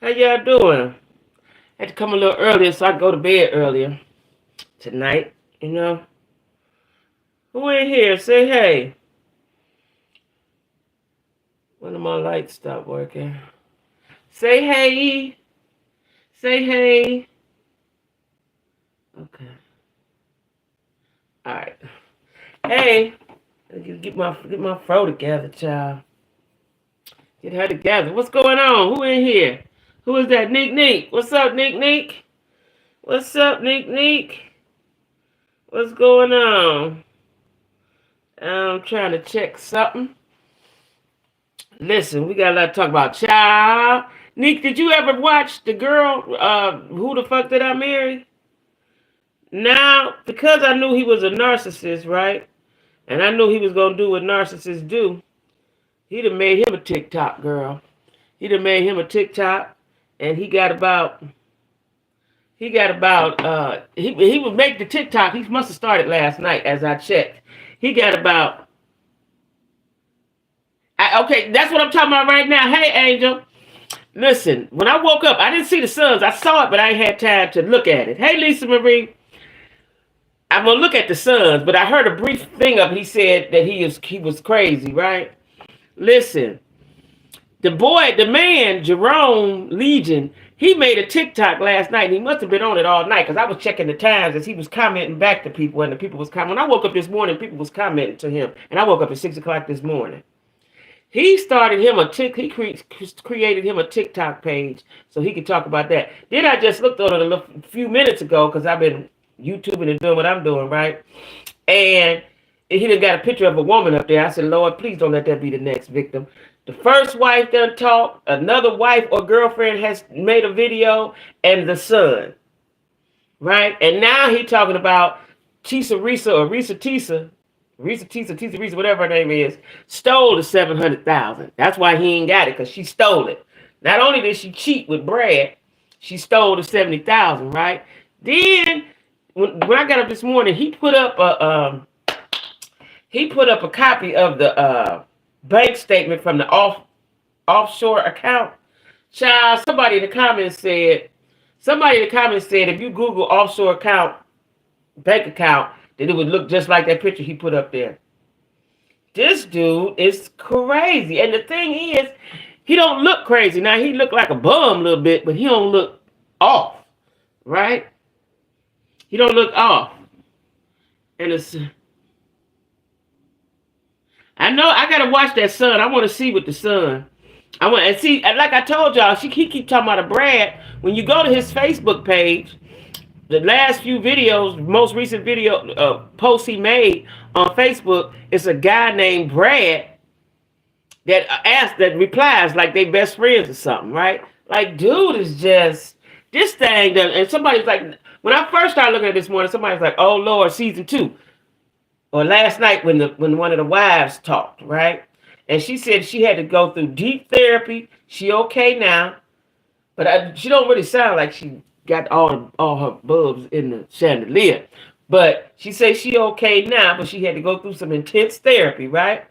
How y'all doing? I had to come a little earlier so I can go to bed earlier tonight, you know. Who in here? Say hey. When did my lights stop working? Say hey. Say hey. Okay. Alright. Hey. Get my fro together, child. Get her together. What's going on? Who in here? Who is that? Nick Nick. What's up, Nick Nick? What's up, Nick Nick? What's going on? I'm trying to check something. Listen, we got a lot to talk about. Child. Nick, did you ever watch the girl, Who the Fuck Did I Marry? Now, because I knew he was a narcissist, right? And I knew he was going to do what narcissists do. He'd have made him a TikTok, girl. He'd have made him a TikTok. And he would make the TikTok. He must have started last night as I checked. He got about, okay, that's what I'm talking about right now. Hey, Angel. Listen, when I woke up, I didn't see the suns. I saw it, but I ain't had time to look at it. Hey, Lisa Marie. I'm going to look at the suns, but I heard a brief thing of, he said that he was crazy, right? Listen, the man, Jerome Legion, he made a TikTok last night, and he must have been on it all night, because I was checking the times as he was commenting back to people, and the people was commenting. When I woke up this morning, people was commenting to him, and I woke up at 6 o'clock this morning. He started him he created him a TikTok page so he could talk about that. Then I just looked on it a few minutes ago, because I've been YouTubing and doing what I'm doing, right? And he done got a picture of a woman up there. I said, Lord, please don't let that be the next victim. The first wife done talked, another wife or girlfriend has made a video, and the son, right? And now he talking about Risa, whatever her name is, stole the $700,000. That's why he ain't got it, because she stole it. Not only did she cheat with Brad, she stole the $70,000, right? Then when I got up this morning, he put up a copy of the bank statement from the offshore account. Child, somebody in the comments said if you Google offshore account, bank account, then it would look just like that picture he put up there. This dude is crazy. And the thing is, he don't look crazy. Now, he look like a bum a little bit, but he don't look off, right? He don't look off. And I know I gotta watch that son. I want to see with the son. Like I told y'all, he keep talking about a Brad. When you go to his Facebook page, the last few videos, most recent video posts he made on Facebook, it's a guy named Brad that replies like they best friends or something, right? Like, dude is just this thing. And somebody's like, when I first started looking at this morning, somebody's like, "Oh Lord, season 2." Or last night when one of the wives talked, right? And she said she had to go through deep therapy. She okay now, but she don't really sound like she got all her bulbs in the chandelier. But she said she okay now, but she had to go through some intense therapy, right?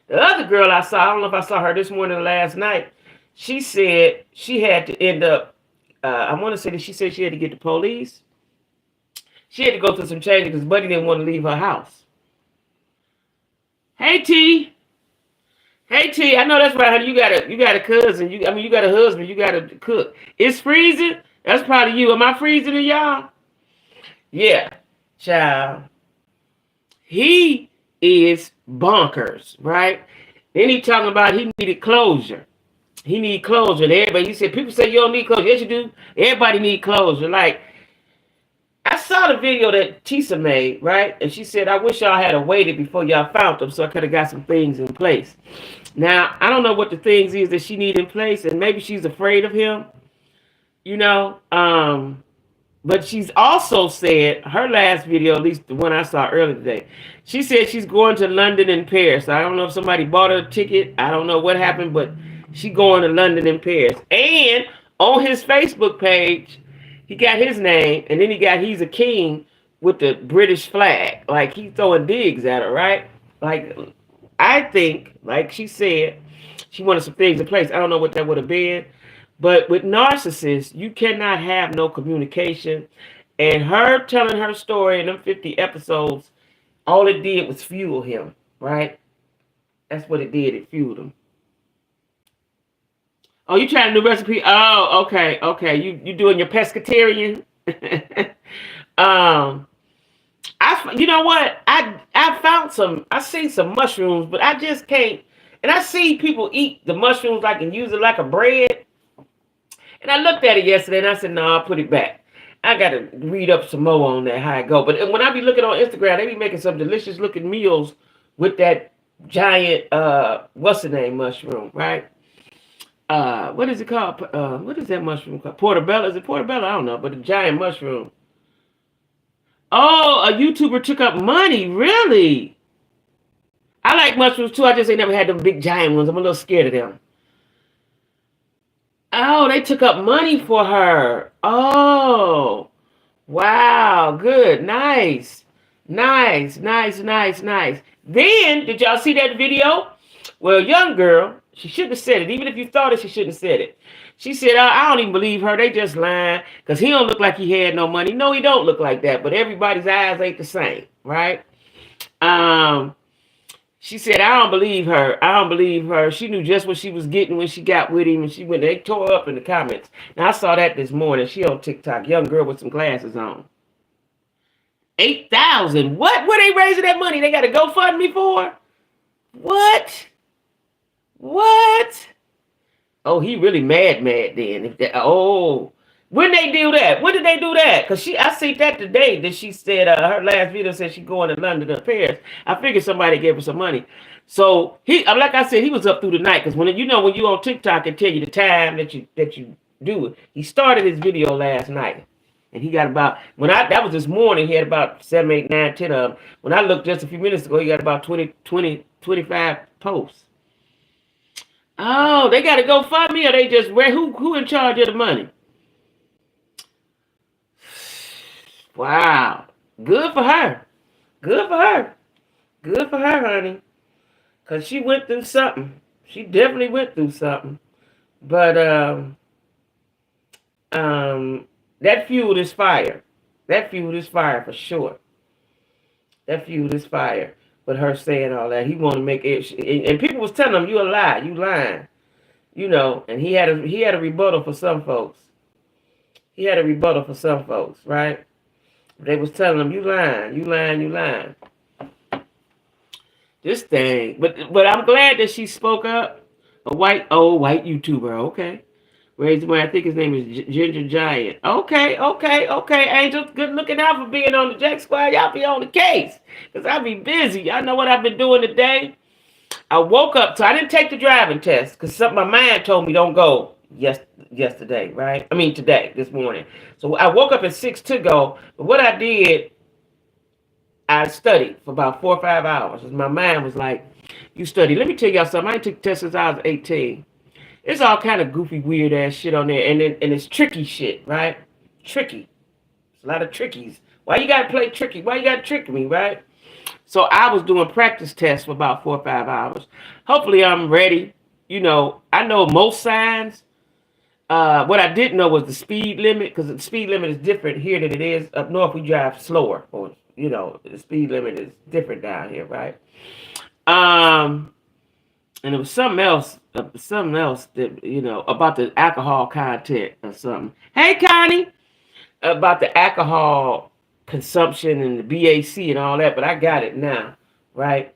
The other girl I don't know if I saw her this morning or last night, she said she had to end up, I want to say that she said she had to get the police. She had to go through some changes because Buddy didn't want to leave her house. Hey T. Hey T, I know that's right, honey. You got a cousin. You got a husband. You got to cook. It's freezing. That's probably you. Am I freezing to y'all? Yeah, child. He is bonkers, right? Then he talking about he needed closure. He need closure. And everybody, he said, people say you don't need closure. Yes, you do. Everybody need closure. Like, I saw the video that Tisa made, right? And she said, I wish y'all had waited before y'all found them so I could have got some things in place. Now, I don't know what the things is that she need in place, and maybe she's afraid of him, you know. But she's also said, her last video, at least the one I saw earlier today, she said she's going to London and Paris. I don't know if somebody bought her a ticket. I don't know what happened, but she going to London and Paris. And on his Facebook page, he got his name, and then he's a king with the British flag. Like, he's throwing digs at her, right? Like, I think, like she said, she wanted some things in place. I don't know what that would have been. But with narcissists, you cannot have no communication. And her telling her story in them 50 episodes, all it did was fuel him, right? That's what it did. It fueled him. Oh, you trying a new recipe? Oh, okay, okay. You doing your pescatarian? um, you know what? I found some. I seen some mushrooms, but I just can't. And I see people eat the mushrooms like and use it like a bread. And I looked at it yesterday and I said, no, I'll put it back. I got to read up some more on that, how it go. But when I be looking on Instagram, they be making some delicious looking meals with that giant, what's the name mushroom, right? What is it called? What is that mushroom called? Portobello? Is it portobello? I don't know, but a giant mushroom. Oh, a YouTuber took up money. Really? I like mushrooms too. I just ain't never had them big giant ones. I'm a little scared of them. Oh, they took up money for her. Oh, wow. Good. Nice. Nice, nice, nice, nice. Then, did y'all see that video? Well, young girl, she shouldn't have said it. Even if you thought it, she shouldn't have said it. She said, I don't even believe her. They just lying because he don't look like he had no money. No, he don't look like that. But everybody's eyes ain't the same, right? Um, she said, I don't believe her. I don't believe her. She knew just what she was getting when she got with him, and she went, they tore up in the comments. Now, I saw that this morning. She on TikTok, young girl with some glasses on. 8,000. What? Where they raising that money? They got to GoFundMe for? What? What? Oh, he really mad then. If that, oh, when they do that? When did they do that? Because I see that today that she said her last video said she going to London or Paris. I figured somebody gave her some money. So like I said, he was up through the night because when you on TikTok and tell you the time that you do it. He started his video last night. And he got about, that was this morning, he had about 7, 8, 9, 10 of them. When I looked just a few minutes ago, he got about 25 posts. Oh, they got to go find me, or they just, who in charge of the money? Wow. Good for her. Good for her. Good for her, honey. Because she went through something. She definitely went through something. But, that fueled his fire. That fueled his fire for sure. That fueled his fire. But her saying all that, he wanted to make it, and people was telling him, you a lie, you lying, and he had a rebuttal for some folks. He had a rebuttal for some folks, right? They was telling him, you lying, you lying, you lying. This thing, but I'm glad that she spoke up. A white YouTuber, okay. Raised I think his name is Ginger Giant. Okay, Angel. Good looking out for being on the Jack Squad. Y'all be on the case. Because I be busy. Y'all know what I've been doing today? I woke up, so I didn't take the driving test. Because my mind told me don't go yesterday, right? I mean today, this morning. So I woke up at 6 to go. But what I did, I studied for about 4 or 5 hours. My mind was like, you study. Let me tell y'all something. I ain't took the test since I was 18. It's all kind of goofy, weird ass shit on there, and it's tricky shit, right? Tricky. It's a lot of trickies. Why you gotta play tricky? Why you gotta trick me, right? So I was doing practice tests for about 4 or 5 hours. Hopefully I'm ready. I know most signs. What I didn't know was the speed limit, because the speed limit is different here than it is up north. We drive slower, or the speed limit is different down here, right? And it was something else that, about the alcohol content or something. Hey, Connie! About the alcohol consumption and the BAC and all that, but I got it now, right?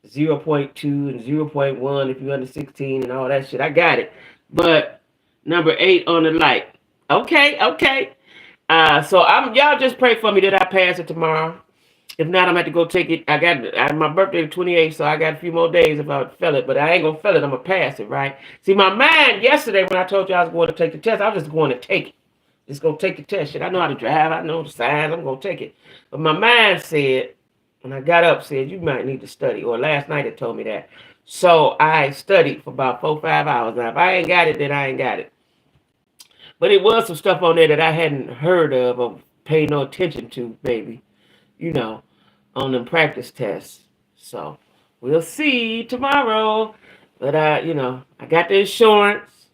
0.2 and 0.1 if you're under 16 and all that shit. I got it. But number 8 on the light. Okay. So y'all just pray for me that I pass it tomorrow. If not, I'm going to have to go take it. I got my birthday the 28th, so I got a few more days if I fail it. But I ain't going to fail it. I'm going to pass it, right? See, my mind yesterday when I told you I was going to take the test, I was just going to take it. Just going to take the test. Shit, I know how to drive. I know the signs. I'm going to take it. But my mind said, when I got up, said, you might need to study. Or last night it told me that. So I studied for about 4 or 5 hours. Now, if I ain't got it, then I ain't got it. But it was some stuff on there that I hadn't heard of or paid no attention to, baby. On them practice tests. So we'll see tomorrow. But I got the insurance.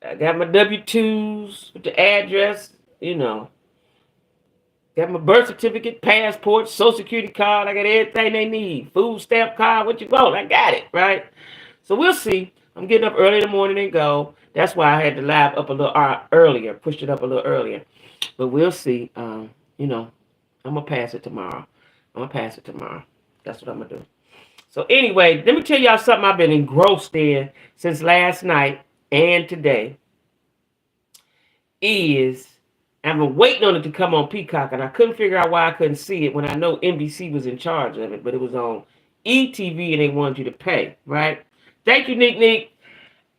I got my W-2s with the address, you know. Got my birth certificate, passport, social security card. I got everything they need. Food stamp card, what you want. I got it, right? So we'll see. I'm getting up early in the morning and go. That's why I had the live up a little earlier, pushed it up a little earlier. But we'll see. You know, I'm going to pass it tomorrow. I'm going to pass it tomorrow. That's what I'm going to do. So anyway, let me tell y'all something I've been engrossed in since last night and today is I've been waiting on it to come on Peacock, and I couldn't figure out why I couldn't see it when I know NBC was in charge of it, but it was on ETV and they wanted you to pay, right? Thank you, Nick.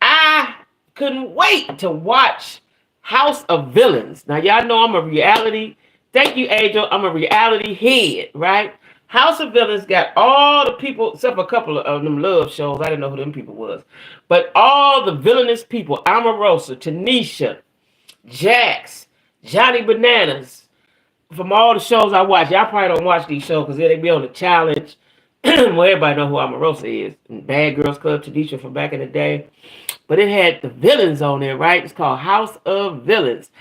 I couldn't wait to watch House of Villains. Now, y'all know I'm a reality. Thank you, Angel. I'm a reality head, right? House of Villains got all the people, except for a couple of them love shows. I didn't know who them people was. But all the villainous people, Omarosa, Tanisha, Jax, Johnny Bananas, from all the shows I watch. Y'all probably don't watch these shows because they be on the challenge. Well, everybody know who Omarosa is. And Bad Girls Club, Tanisha from back in the day. But it had the villains on there, right? It's called House of Villains.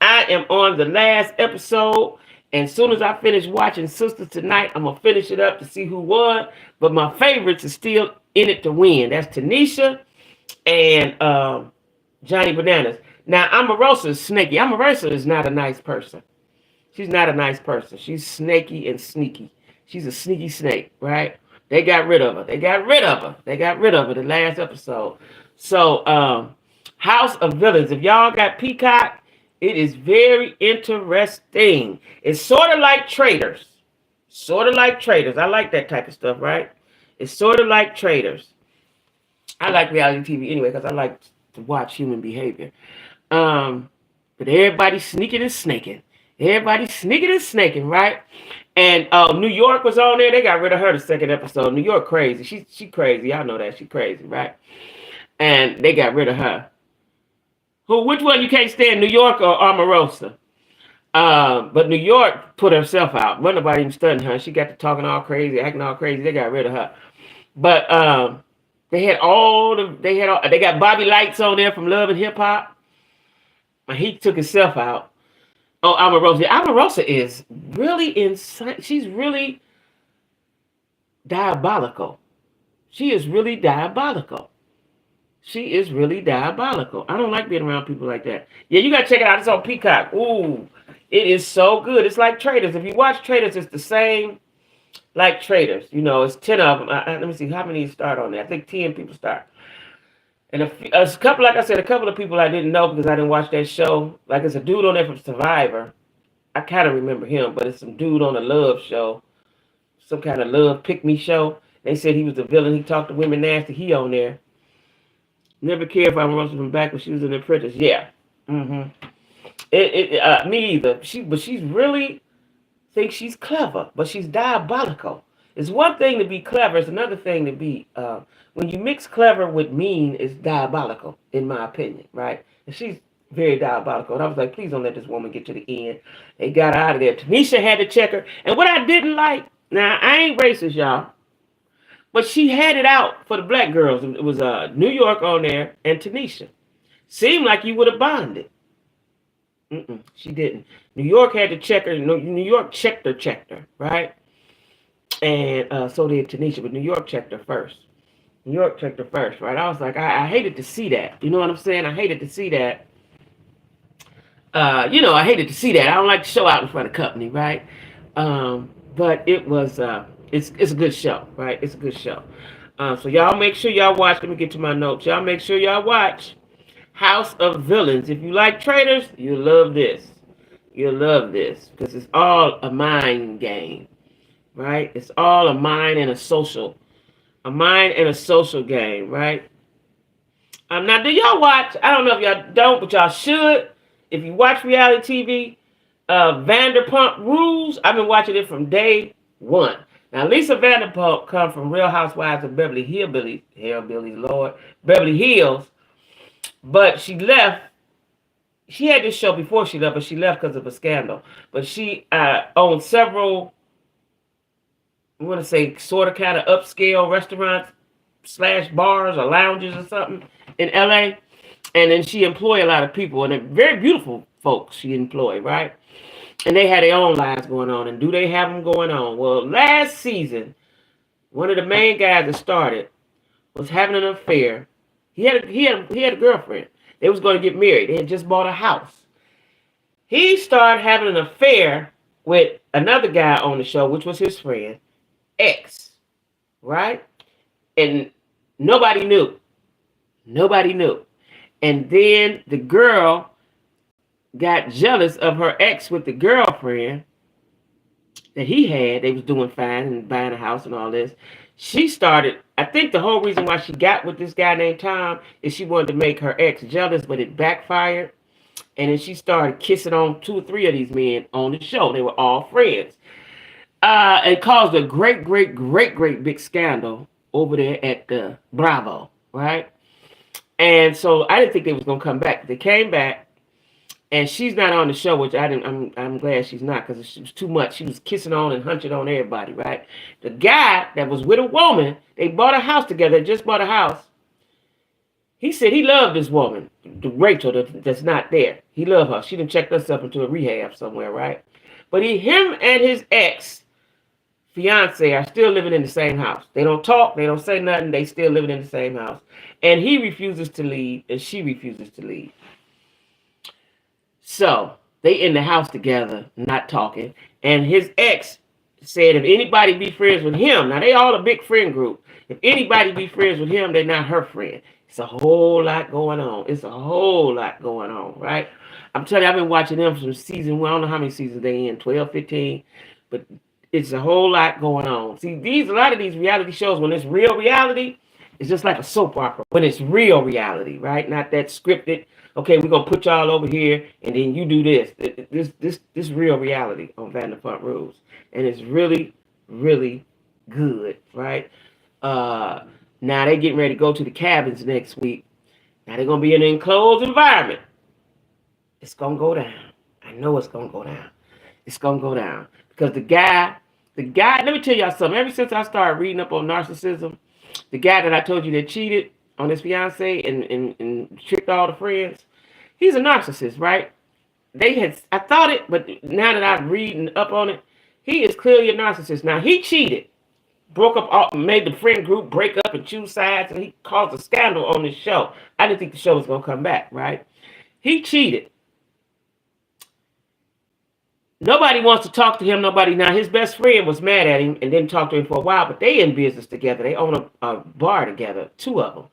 I am on the last episode. And as soon as I finish watching Sisters tonight, I'm going to finish it up to see who won. But my favorites are still in it to win. That's Tanisha and Johnny Bananas. Now, Omarosa is snaky. Omarosa is not a nice person. She's not a nice person. She's snaky and sneaky. She's a sneaky snake, right? They got rid of her. They got rid of her the last episode. So, House of Villains. If y'all got Peacock, it is very interesting. It's sort of like Traitors. I like that type of stuff, right? It's sort of like Traitors. I like reality TV anyway because I like to watch human behavior. But everybody's sneaking and snaking. Right? And New York was on there. They got rid of her the second episode. New York crazy. She crazy. Y'all know that. She crazy, right? And they got rid of her. Which one you can't stand, New York or Omarosa? But New York put herself out. Wasn't nobody even studying her. She got to talking all crazy, acting all crazy. They got rid of her. But they got Bobby Lights on there from Love and Hip Hop. He took himself out. Oh, Omarosa. Omarosa is really insane. She's really diabolical. She is really diabolical. I don't like being around people like that. Yeah, you got to check it out. It's on Peacock. Ooh, it is so good. It's like Traitors. If you watch Traitors, it's the same like Traitors. You know, it's 10 of them. Let me see. How many start on there? I think 10 people start. And a couple, like I said, a couple of people I didn't know because I didn't watch that show. Like, there's a dude on there from Survivor. I kind of remember him, but it's some dude on a love show. Some kind of love pick-me show. They said he was the villain. He talked to women nasty. He on there. Never cared if I was from back when she was an apprentice. Yeah. Me either. She's really thinks she's clever, but she's diabolical. It's one thing to be clever. It's another thing to be, when you mix clever with mean, it's diabolical, in my opinion, right? And she's very diabolical. And I was like, please don't let this woman get to the end. They got her out of there. Tanisha had to check her. And what I didn't like, now, I ain't racist, y'all, but she had it out for the black girls. It was New York on there and Tanisha. Seemed like you would have bonded. She didn't. New York had to check her. New York checked her, right? And so did Tanisha, but New York checked her first. Right? I was like, I hated to see that. You know what I'm saying? I hated to see that. I hated to see that. I don't like to show out in front of company, right? But it was, it's a good show, right? It's a good show. So y'all make sure y'all watch. Let me get to my notes. Y'all make sure y'all watch House of Villains. If you like Traitors, you'll love this. Because it's all a mind game, right? It's all a mind and a social game, right? Now, do y'all watch? I don't know if y'all don't, but y'all should. If you watch reality TV, Vanderpump Rules, I've been watching it from day one. Now, Lisa Vanderpump come from Real Housewives of Beverly Hills, but she left. She had this show before she left, but she left because of a scandal. But she owned several, I want to say, sort of kind of upscale restaurants / bars or lounges or something in LA. And then she employed a lot of people, and they're very beautiful folks she employed, right? And they had their own lives going on. And do they have them going on? Well, last season, one of the main guys that started was having an affair. He had a girlfriend. They was going to get married. They had just bought a house. He started having an affair with another guy on the show, which was his friend, ex, right? And nobody knew. Nobody knew. And then the girl got jealous of her ex with the girlfriend that he had. They was doing fine and buying a house and all this. She started, I think the whole reason why she got with this guy named Tom is she wanted to make her ex jealous, but it backfired. And then she started kissing on 2 or 3 of these men on the show. They were all friends. It caused a great, great, great, great big scandal over there at the Bravo, right? And so I didn't think they was gonna come back. They came back, and she's not on the show, which I didn't. I'm glad she's not, because it was too much. She was kissing on and hunching on everybody, right? The guy that was with a woman, they bought a house together. Just bought a house. He said he loved this woman, the Rachel that's not there. He loved her. She done checked us up into a rehab somewhere, right? But him and his ex fiance are still living in the same house. They don't talk. They don't say nothing. They still living in the same house. And he refuses to leave, and she refuses to leave. So they in the house together, not talking. And his ex said if anybody be friends with him, now they all a big friend group. If anybody be friends with him, they're not her friend. It's a whole lot going on. It's a whole lot going on, right? I'm telling you, I've been watching them from season 1. I don't know how many seasons they in, 12, 15. But it's a whole lot going on. See, a lot of these reality shows, when it's real reality, it's just like a soap opera. When it's real reality, right? Not that scripted, okay, we're going to put y'all over here, and then you do this. This real reality on Vanderpump Rules. And it's really, really good, right? Now they're getting ready to go to the cabins next week. Now they're going to be in an enclosed environment. It's going to go down. I know it's going to go down. It's going to go down. Because the guy, let me tell y'all something. Ever since I started reading up on narcissism, the guy that I told you that cheated on his fiance and tricked all the friends, he's a narcissist, right? I thought it, but now that I'm reading up on it, he is clearly a narcissist. Now, he cheated. Broke up, made the friend group break up and choose sides, and he caused a scandal on this show. I didn't think the show was going to come back, right? He cheated. Nobody wants to talk to him. Now, his best friend was mad at him and didn't talk to him for a while, but they in business together. They own a bar together, 2 of them.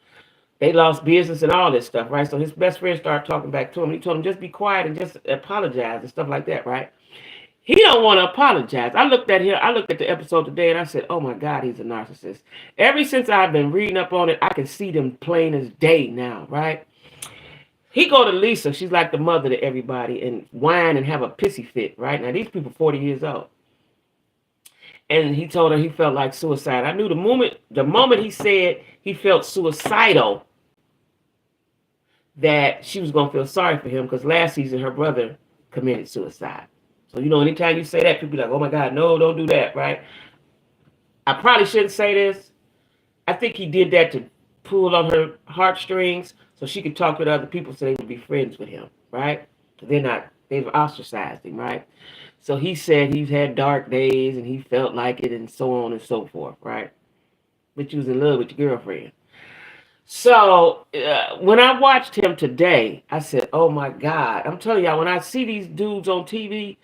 They lost business and all this stuff, right? So his best friend started talking back to him. He told him, just be quiet and just apologize and stuff like that, right? He don't want to apologize. I looked at the episode today, and I said, oh, my God, he's a narcissist. Ever since I've been reading up on it, I can see them plain as day now, right? He go to Lisa. She's like the mother to everybody, and whine and have a pissy fit, right? Now, these people 40 years old. And he told her he felt like suicide. I knew the moment he said he felt suicidal, that she was going to feel sorry for him, because last season her brother committed suicide. So, anytime you say that, people be like, oh, my God, no, don't do that, right? I probably shouldn't say this. I think he did that to pull on her heartstrings so she could talk with other people so they would be friends with him, right? They've ostracized him, right? So he said he's had dark days and he felt like it and so on and so forth, right? But you was in love with your girlfriend. So when I watched him today, I said, oh, my God. I'm telling y'all, when I see these dudes on TV,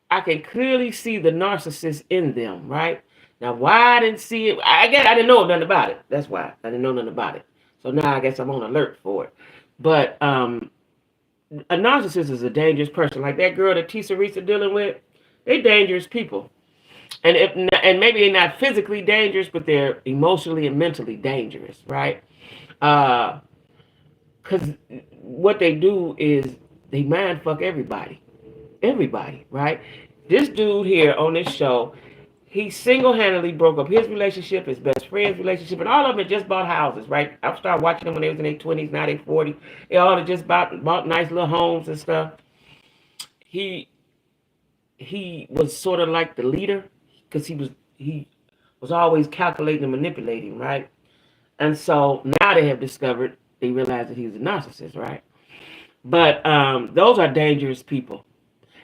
I can clearly see the narcissist in them, right? Now, why I didn't see it, I guess I didn't know nothing about it. That's why I didn't know nothing about it. So now I guess I'm on alert for it. But a narcissist is a dangerous person. Like that girl that Tisa Reese are dealing with, they're dangerous people. And maybe they're not physically dangerous, but they're emotionally and mentally dangerous, right? Because what they do is they mind fuck everybody. Everybody, right? This dude here on this show, he single-handedly broke up his relationship, his best friend's relationship, and all of them had just bought houses, right? I started watching them when they was in their 20s, now they 40. They all had just bought nice little homes and stuff. He was sort of like the leader, because he was always calculating and manipulating, right? And so now they have discovered they realized that he was a narcissist, right? But those are dangerous people.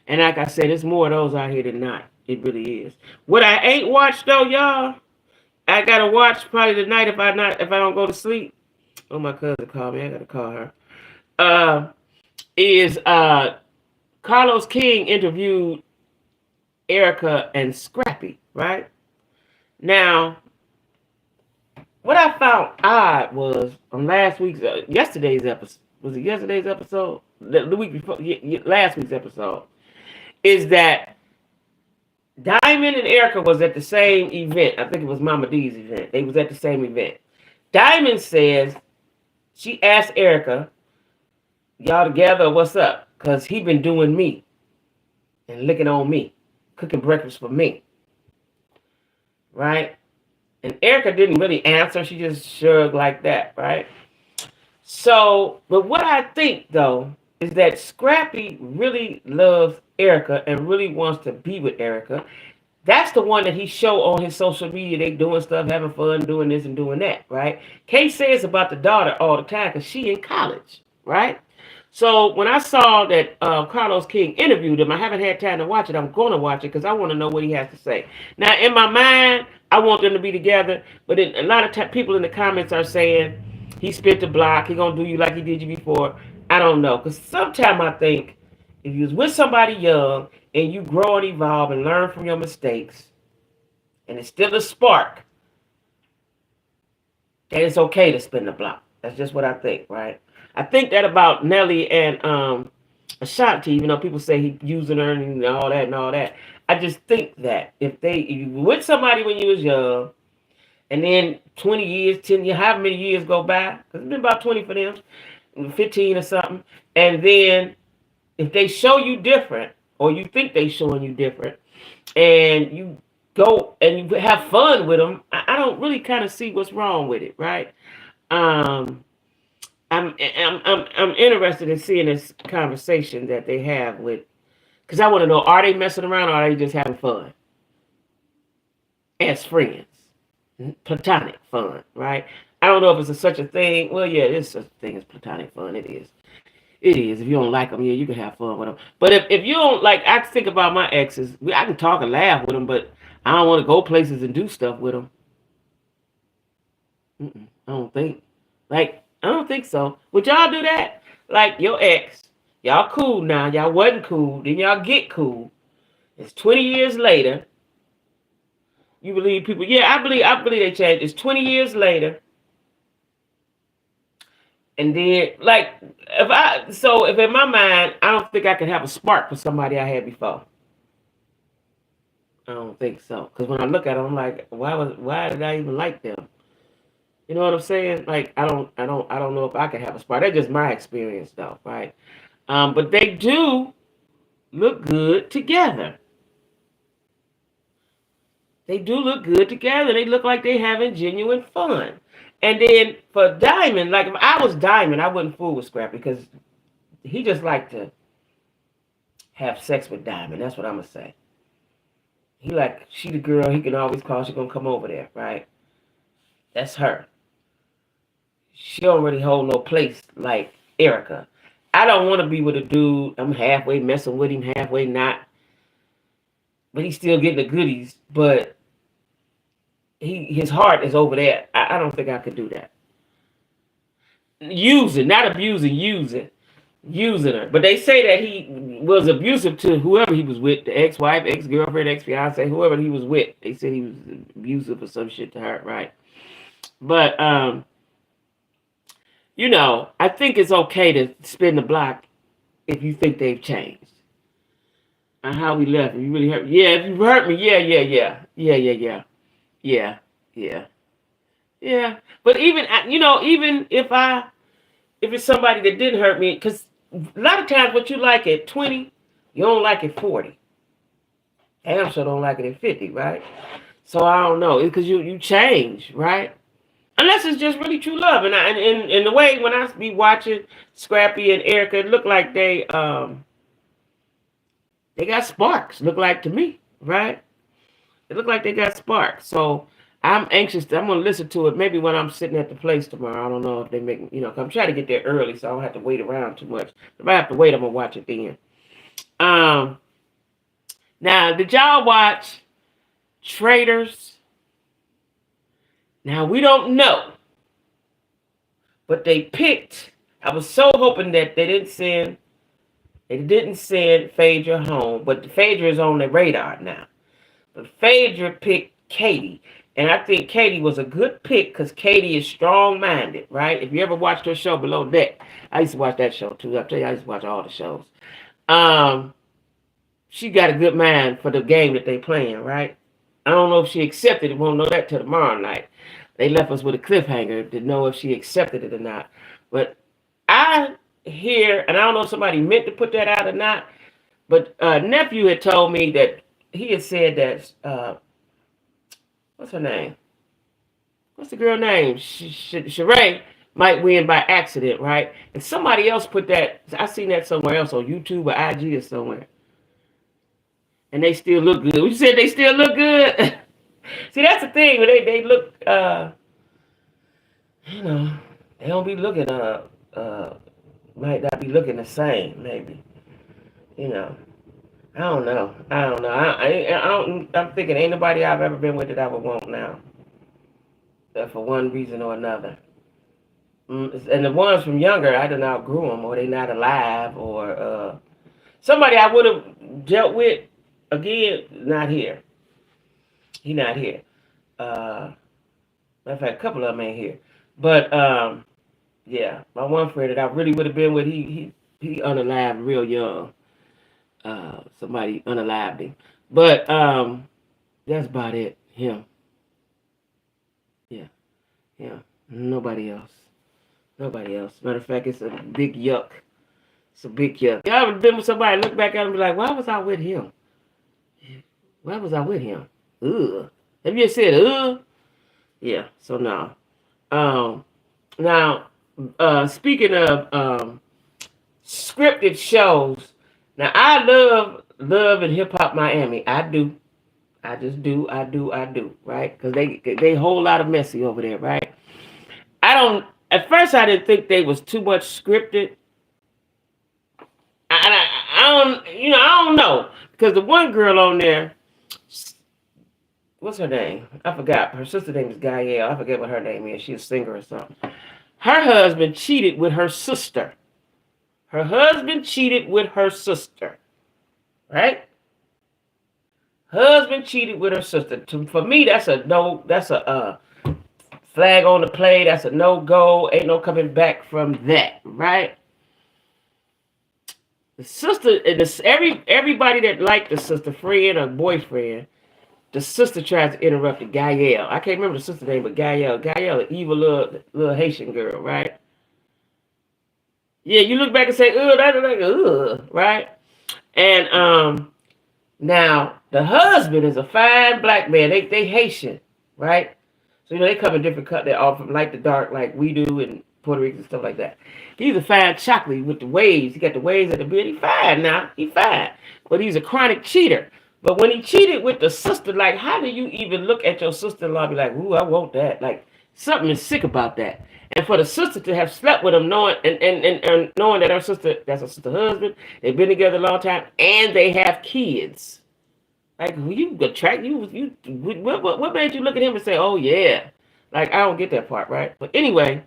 And like I said, there's more of those out here than not. It really is. What I ain't watched though, y'all, I gotta watch probably tonight if I don't go to sleep. Oh, my cousin called me. I gotta call her. Is Carlos King interviewed Erica and Scrappy, right? Now, what I found odd was on yesterday's episode. Was it yesterday's episode? The week before, last week's episode. Is that Diamond and Erica was at the same event. I think it was Mama D's event. They was at the same event. Diamond says she asked Erica, y'all together or what's up? Because he been doing me and licking on me, cooking breakfast for me. Right? And Erica didn't really answer. She just shrugged like that, right? So, but what I think, though, is that Scrappy really loves Erica and really wants to be with Erica. That's the one that he show on his social media. They doing stuff, having fun, doing this and doing that, right? Kay says about the daughter all the time because she in college, right? So when I saw that Carlos King interviewed him, I haven't had time to watch it. I'm going to watch it because I want to know what he has to say. Now, in my mind, I want them to be together, but a lot of people in the comments are saying he spit the block, he going to do you like he did you before. I don't know, because sometimes I think if you was with somebody young and you grow and evolve and learn from your mistakes, and it's still a spark, then it's okay to spin the block. That's just what I think, right? I think that about Nelly and Ashanti, even though people say he using her and all that. I just think that if you were with somebody when you was young, and then 20 years, 10 years, however many years go by, because it's been about 20 for them, 15 or something, and then if they show you different, or you think they showing you different, and you go and you have fun with them, I don't really kind of see what's wrong with it, right? I'm interested in seeing this conversation that they have with, because I want to know, are they messing around or are they just having fun as friends, platonic fun, right? I don't know if it's such a thing. Well, yeah, there's such a thing as platonic fun. It is. It is. If you don't like them, yeah, you can have fun with them. But if you don't like, I think about my exes. I can talk and laugh with them, but I don't want to go places and do stuff with them. I don't think. Like, I don't think so. Would y'all do that? Like your ex, y'all cool now. Y'all wasn't cool. Then y'all get cool. It's 20 years later. You believe people? Yeah, I believe they changed. It's 20 years later. And then, like, if in my mind, I don't think I could have a spark for somebody I had before. I don't think so. Because when I look at them, I'm like, why did I even like them? You know what I'm saying? Like, I don't know if I could have a spark. That's just my experience, though, right? But they do look good together. They do look good together. They look like they're having genuine fun. And then for Diamond, like if I was Diamond, I wouldn't fool with Scrappy because he just like to have sex with Diamond. That's what I'm going to say. He like, she the girl he can always call. She going to come over there, right? That's her. She don't really hold no place like Erica. I don't want to be with a dude. I'm halfway messing with him, halfway not. But he's still getting the goodies. But his heart is over there. I don't think I could do that. Using, not abusing, using her. But they say that he was abusive to whoever he was with, the ex-wife, ex-girlfriend, ex-fiance, whoever he was with. They said he was abusive or some shit to her, right? But, you know, I think it's okay to spin the block if you think they've changed. And how we left. If you really hurt me. Yeah, if you hurt me, yeah. Yeah. But even, you know, even if it's somebody that didn't hurt me, because a lot of times what you like at 20, you don't like at 40. Damn sure don't like it at 50, right? So I don't know. Because you change, right? Unless it's just really true love. And in the way when I be watching Scrappy and Erica, it look like they got sparks, look like to me, right? It looked like they got sparks. So I'm anxious. I'm gonna listen to it maybe when I'm sitting at the place tomorrow. I don't know if they make I'm trying to get there early so I don't have to wait around too much. If I have to wait, I'm gonna watch it then. Um, Now did y'all watch Traitors? Now we don't know, but they picked. I was so hoping that they didn't send Phaedra home, but Phaedra is on the radar now. But Phaedra picked Katie. And I think Katie was a good pick because Katie is strong-minded, right? If you ever watched her show Below Deck, I used to watch that show too. I'll tell you, I used to watch all the shows. Um, she got a good mind for the game that they playing, right? I don't know if she accepted it. Won't know that till tomorrow night. They left us with a cliffhanger to know if she accepted it or not. But I hear, and I don't know if somebody meant to put that out or not, but nephew had told me that he had said that, what's her name? What's the girl name? Sheree might win by accident, right? And somebody else put that, I seen that somewhere else on YouTube or IG or somewhere. And they still look good. You said they still look good? See, that's the thing. They look, they don't be looking, might not be looking the same, maybe. I don't know. I'm thinking ain't nobody I've ever been with that I would want now. For one reason or another. And the ones from younger, I done outgrew them, or they not alive, or somebody I would have dealt with, again, not here. He not here. Matter of fact, a couple of them ain't here. But, yeah, my one friend that I really would have been with, he unalived real young. Somebody unalived him. But that's about it. Him. Yeah. Yeah. Nobody else. Nobody else. Matter of fact, it's a big yuck. It's a big yuck. Y'all ever been with somebody and look back at him and be like, why was I with him? Why was I with him? Ugh. Have you ever said ugh? Yeah. So no. Now, speaking of scripted shows, now I love and Hip Hop Miami. I do. I just do. I do. Right? Because they whole lot of messy over there, right? At first I didn't think they was too much scripted. I don't know. Because the one girl on there, what's her name? I forgot. Her sister's name is Gaelle. I forget what her name is. She's a singer or something. Her husband cheated with her sister. Her husband cheated with her sister. Right? Husband cheated with her sister. For me, that's a no. That's a flag on the play. That's a no-go. Ain't no coming back from that. Right? The sister, everybody that liked the sister, friend or boyfriend, the sister tries to interrupt the Gaelle. I can't remember the sister's name, but Gaelle. Gaelle, an evil little Haitian girl, right? Yeah, you look back and say, ugh, that's like, ugh, right? And now the husband is a fine black man. They Haitian, right? So they come in different cut. They're all from light to dark, like we do in Puerto Rico and stuff like that. He's a fine chocolate with the waves. He got the waves at the beard. He fine now. He fine, but he's a chronic cheater. But when he cheated with the sister, like, how do you even look at your sister-in-law and be like, ooh, I want that? Like, something is sick about that. And for the sister to have slept with him, knowing and knowing that that's her sister's husband, they've been together a long time, and they have kids. Like, you attract you. What made you look at him and say, oh yeah? Like, I don't get that part, right? But anyway,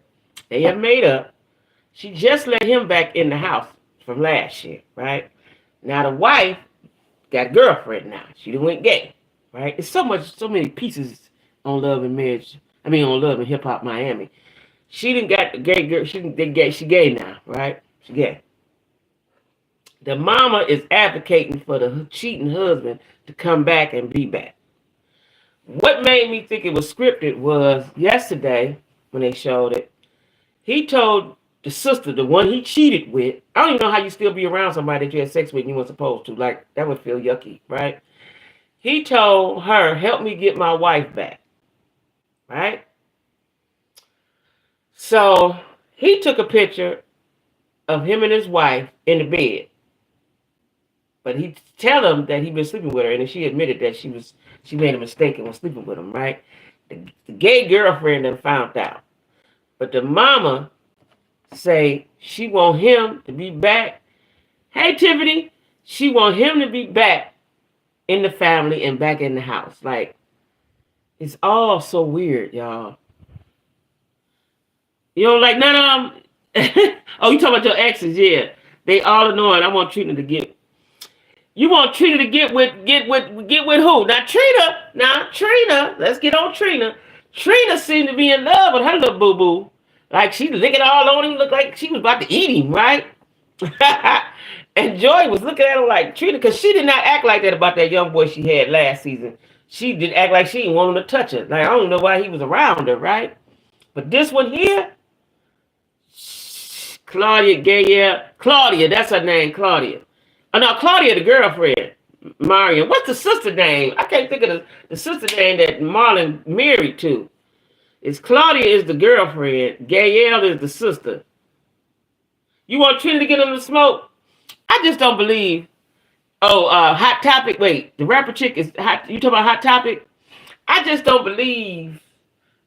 they have made up. She just let him back in the house from last year, right? Now the wife got a girlfriend now. She done went gay, right? It's so many pieces on Love and Marriage. I mean, on Love and Hip Hop Miami. She done got the gay girl. She gay now, right? She gay. The mama is advocating for the cheating husband to come back and be back. What made me think it was scripted was yesterday when they showed it. He told the sister, the one he cheated with, I don't even know how you still be around somebody that you had sex with and you weren't supposed to. Like, that would feel yucky, right? He told her, help me get my wife back, right? So he took a picture of him and his wife in the bed. But he tell him that he been sleeping with her, and she admitted that she made a mistake and was sleeping with him, right? The gay girlfriend done found out. But the mama say she want him to be back. Hey, Tiffany. She want him to be back in the family and back in the house. Like, it's all so weird, y'all. You don't like none of them? Oh, you talking about your exes? Yeah. They all annoying. I want Trina to get. You want Trina to get with who? Now Trina. Let's get on Trina. Trina seemed to be in love with her little boo boo. Like she licking all on him. Looked like she was about to eat him, right? And Joy was looking at her like Trina, because she did not act like that about that young boy she had last season. She did act like she didn't want him to touch her. Like I don't know why he was around her, right? But this one here, Claudia, that's her name, Claudia. Oh, no, Claudia, the girlfriend. Marion. What's the sister name? I can't think of the sister name that Marlon married to. It's Claudia is the girlfriend. Gaelle is the sister. You want Trina to get on the smoke? I just don't believe. Oh, Hot Topic. Wait, the rapper chick is hot. You talking about Hot Topic? I just don't believe.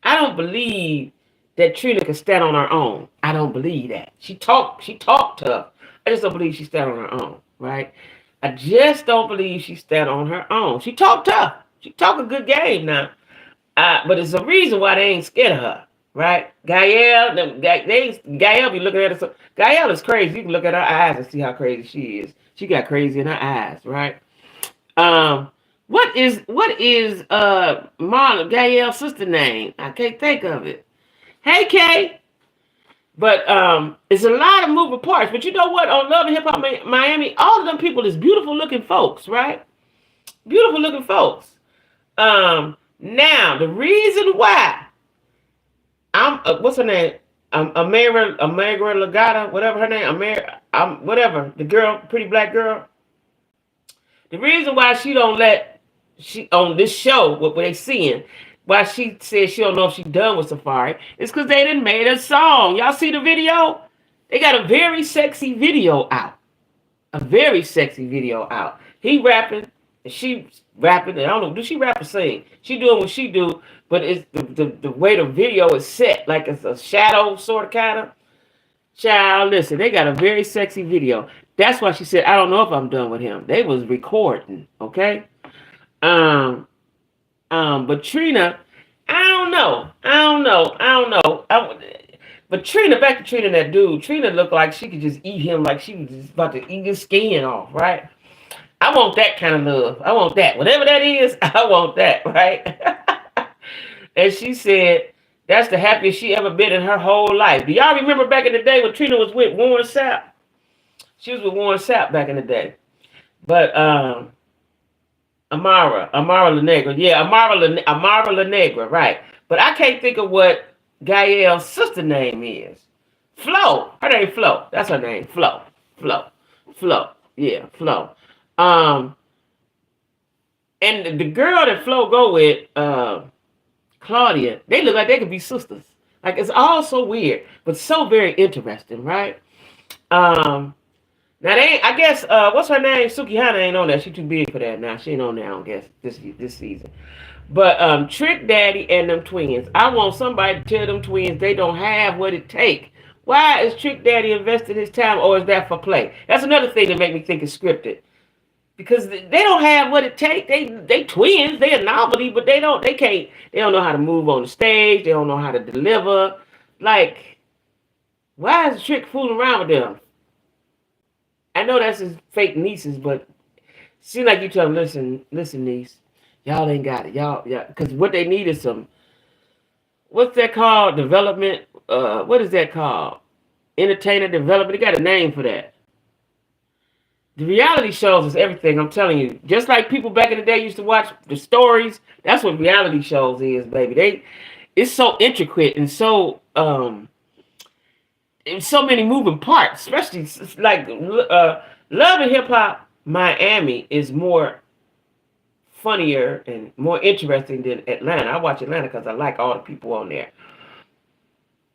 I don't believe that Trina can stand on her own. I don't believe that. She talked tough. I just don't believe she stand on her own, right? I just don't believe she stand on her own. She talk tough. She talk a good game now. But it's a reason why they ain't scared of her, right? Gaelle be looking at her. So, Gaelle is crazy. You can look at her eyes and see how crazy she is. She got crazy in her eyes, right? What is Marlon Gaelle's sister name? I can't think of it. Hey, Kay. But it's a lot of moving parts. But you know what? On Love and Hip Hop Miami, all of them people is beautiful looking folks, right? Beautiful looking folks. Now the reason why what's her name? Amira Lagata, whatever her name, whatever, the girl, pretty black girl. The reason why she don't let on this show what they seeing. Why she said she don't know if she done with Safari, it's because they done made a song. Y'all see the video? They got a very sexy video out. A very sexy video out. He rapping, and she rapping. And I don't know, do she rap or sing? She doing what she do, but it's the way the video is set, like it's a shadow sort of kind of. Child, listen, they got a very sexy video. That's why she said, I don't know if I'm done with him. They was recording, okay? But Trina, I don't know. But Trina, back to Trina and that dude. Trina looked like she could just eat him like she was just about to eat his skin off, right? I want that kind of love. I want that. Whatever that is, I want that, right? And she said that's the happiest she ever been in her whole life. Do y'all remember back in the day when Trina was with Warren Sapp? She was with Warren Sapp back in the day. But Amara La Negra. Yeah, Amara La Negra, right. But I can't think of what Gaelle's sister name is. Flo. Her name Flo. That's her name. Flo. Yeah, Flo. And the girl that Flo go with, Claudia, they look like they could be sisters. Like, it's all so weird, but so very interesting, right? Now they ain't, I guess what's her name? Sukihana ain't on that. She too big for that now. She ain't on there, I don't guess, this season. But Trick Daddy and them twins. I want somebody to tell them twins they don't have what it takes. Why is Trick Daddy investing his time, or is that for play? That's another thing that make me think it's scripted. Because they don't have what it takes. They twins, they a novelty, but they don't know how to move on the stage, they don't know how to deliver. Like, why is Trick fooling around with them? I know that's his fake nieces, but seems like you tell them, listen, niece, y'all ain't got it. Y'all, because what they need is some, what's that called? Development, what is that called? Entertainer development. They got a name for that. The reality shows is everything, I'm telling you. Just like people back in the day used to watch the stories, that's what reality shows is, baby. It's so intricate and so so many moving parts, especially like Love and Hip Hop Miami is more funnier and more interesting than Atlanta. I watch Atlanta because I like all the people on there.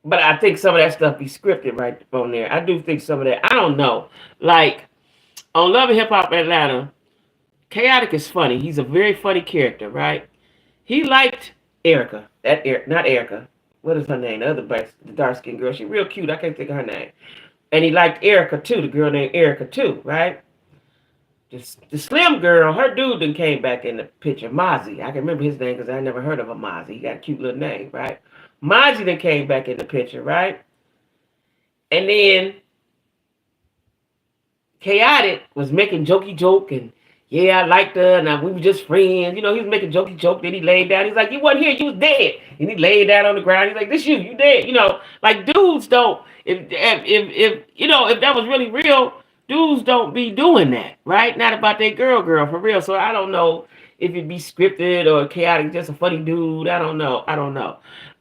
But I think some of that stuff be scripted right on there. I do think some of that. I don't know. Like, on Love and Hip Hop Atlanta, Chaotic is funny. He's a very funny character, right? He liked Erica. Not Erica. What is her name? The other the dark skinned girl. She real cute. I can't think of her name. And he liked Erica too. The girl named Erica too, right? The slim girl, her dude then came back in the picture. Mozzie. I can remember his name because I never heard of a Mozzie. He got a cute little name, right? Mozzie then came back in the picture, right? And then Chaotic was making jokey joke and yeah, I liked her and we were just friends. You know, he was making jokey joke. Then he laid down. He's like, you wasn't here, you was dead. And he laid down on the ground. He's like, this you dead. You know, like dudes don't. If you know if that was really real, dudes don't be doing that, right? Not about that girl for real. So I don't know if it be scripted or Chaotic just a funny dude. I don't know.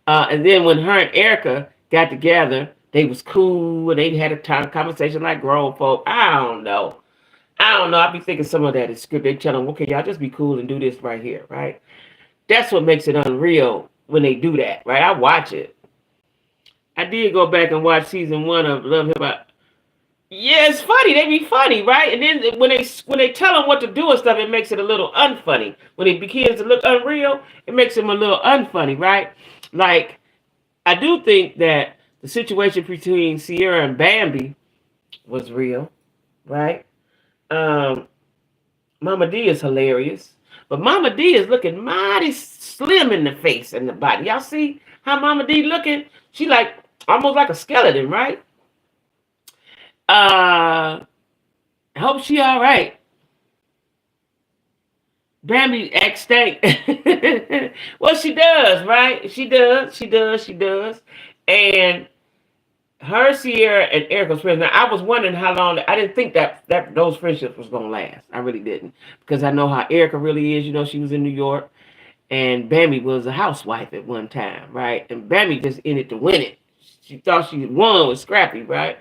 And then when her and Erica got together, they was cool and they had a conversation like grown folk. I don't know. I be thinking some of that is scripted. They tell them, okay, y'all just be cool and do this right here, right? That's what makes it unreal when they do that, right? I watch it. I did go back and watch season 1 of Love Hip Hop. Yeah, it's funny. They be funny, right? And then when they tell them what to do and stuff, it makes it a little unfunny. When it begins to look unreal, it makes them a little unfunny, right? Like, I do think that the situation between Sierra and Bambi was real, right? Mama D is hilarious. But Mama D is looking mighty slim in the face and the body. Y'all see how Mama D looking? She like almost like a skeleton, right? I hope she all right. Bambi acts stank. Well, she does, right? She does. And her, Sierra, and Erica's friends. Now, I was wondering how long. I didn't think that those friendships was gonna last. I really didn't, because I know how Erica really is. You know, she was in New York, and Bambi was a housewife at one time, right? And Bambi just in it to win it. She thought she won with Scrappy, right?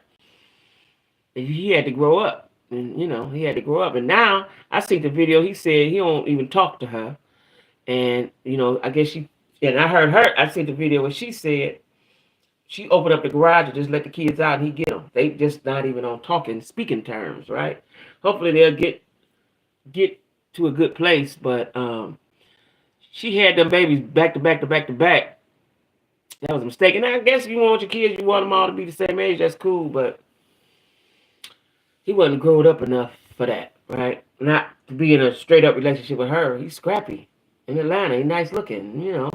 And he had to grow up, and you know, he had to grow up. And now I see the video. He said he don't even talk to her, and you know, I guess she. And I heard her. I see the video where she said. She opened up the garage and just let the kids out and he get them. They just not even on speaking terms, right? Hopefully they'll get to a good place. But she had them babies back to back to back to back. That was a mistake. And I guess if you want your kids, you want them all to be the same age, that's cool. But he wasn't grown up enough for that, right? Not to be in a straight up relationship with her. He's scrappy in Atlanta. He's nice looking, you know.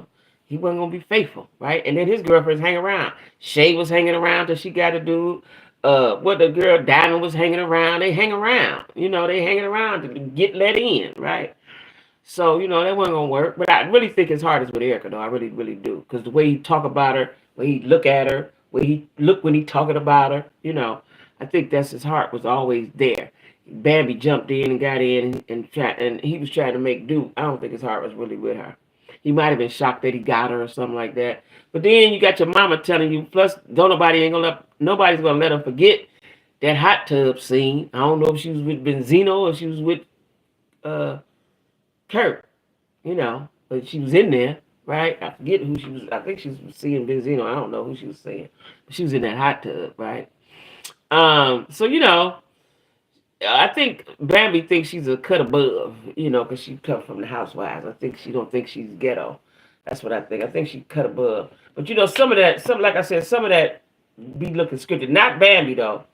He wasn't going to be faithful, right? And then his girlfriends hang around. Shay was hanging around till she got a dude. What the girl Diamond was hanging around. They hang around. You know, they hanging around to get let in, right? So, you know, that wasn't going to work. But I really think his heart is with Erica, though. I really, really do. Because the way he talk about her, the way he look at her, the way he look when he talking about her, you know, I think that's his heart was always there. Bambi jumped in and got in and he was trying to make do. I don't think his heart was really with her. He might have been shocked that he got her or something like that. But then you got your mama telling you, plus nobody's gonna let her forget that hot tub scene. I don't know if she was with Benzino or she was with Kurt, you know, but she was in there, right? I forget who she was. I think she was seeing Benzino. I don't know who she was seeing. But she was in that hot tub, right? So you know, I think Bambi thinks she's a cut above, you know, because she comes from the housewives. I think she don't think she's ghetto. That's what I think. I think she cut above. But you know, some of that be looking scripted. Not Bambi though.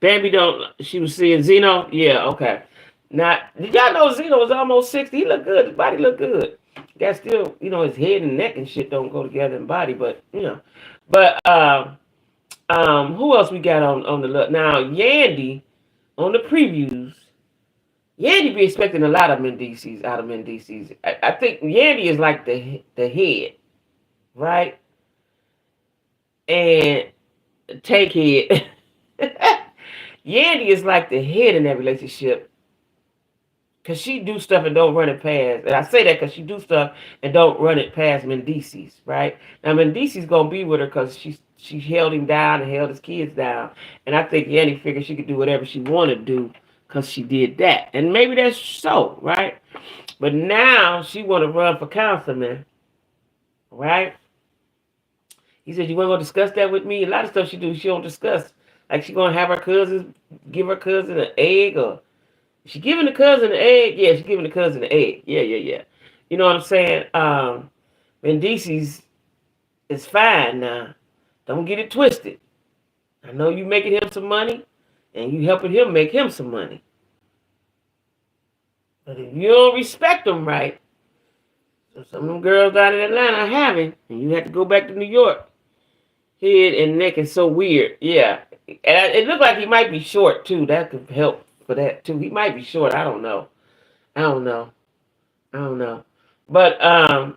Bambi don't. She was seeing Zeno. Yeah, okay. Not. Did y'all know Zeno was almost 60? He looked good. His body looked good. Got still, you know, his head and neck and shit don't go together in body, but you know. But who else we got on the look now? Yandy. On the previews, Yandy be expecting a lot of Mendices out of Mendices. I think Yandy is like the head, right? And take head. Yandy is like the head in that relationship. Because she do stuff and don't run it past. And I say that because she do stuff and don't run it past Mendices, right? Now, Mendices going to be with her because she held him down and held his kids down. And I think Yandy figured she could do whatever she wanted to do because she did that. And maybe that's so, right? But now she want to run for councilman, right? He said, you want to go discuss that with me? A lot of stuff she do, she don't discuss. Like she going to have her cousins, give her cousin an egg or... She giving the cousin the egg? Yeah, she giving the cousin the egg. Yeah. You know what I'm saying? Mendices is fine now. Don't get it twisted. I know you making him some money, and you helping him make him some money. But if you don't respect them right, so some of them girls out in Atlanta are having, and you have to go back to New York. Head and neck is so weird. Yeah. And it looked like he might be short, too. That could help for that, too. He might be short. I don't know. I don't know. I don't know. But, them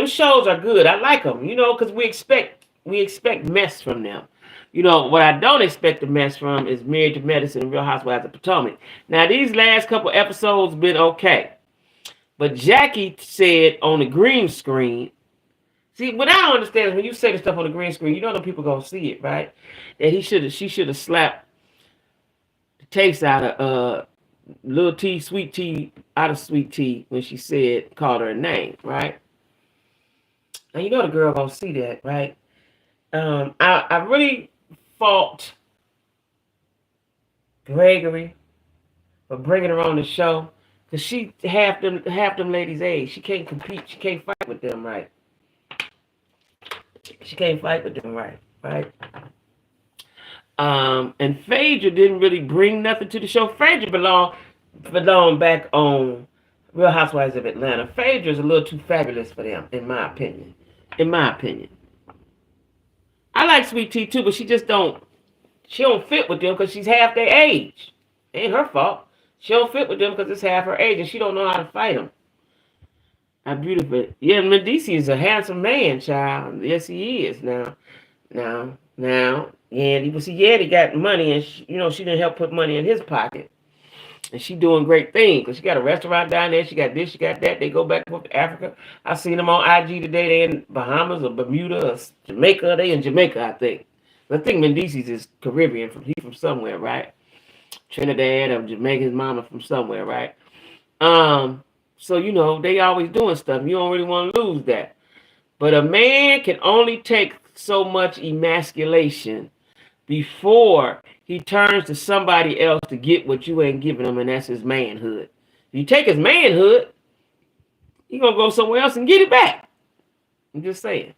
shows are good. I like them, because we expect mess from them. What I don't expect the mess from is Married to Medicine and Real Housewives of Potomac. Now, these last couple episodes been okay. But Jackie said on the green screen, see, what I don't understand is when you say the stuff on the green screen, you know the people gonna see it, right? That she should have slapped the taste out of Little T, Sweet Tea, out of Sweet Tea when she called her a name, right? And you know the girl gonna see that, right? I really fault Gregory for bringing her on the show because she half them ladies' age. She can't compete. She can't fight with them, right? She can't fight with them, right? And Phaedra didn't really bring nothing to the show. Phaedra belonged back on Real Housewives of Atlanta. Phaedra's a little too fabulous for them, in my opinion. I like Sweet Tea too, but she don't fit with them because she's half their age. Ain't her fault. She don't fit with them because it's half her age and she don't know how to fight them. How beautiful. Yeah, Medici is a handsome man, child. Yes, he is. Now. Yeah, he got money and she didn't help put money in his pocket. And she doing great things because she got a restaurant down there. She got this, she got that. They go back and forth to Africa. I seen them on IG today. They in Bahamas or Bermuda or Jamaica. They in Jamaica, I think. But I think Mendices is Caribbean. He's from somewhere, right? Trinidad or Jamaica. His mama from somewhere, right? So, they always doing stuff. You don't really want to lose that. But a man can only take so much emasculation before he turns to somebody else to get what you ain't giving him, and that's his manhood. If you take his manhood, he going to go somewhere else and get it back. I'm just saying.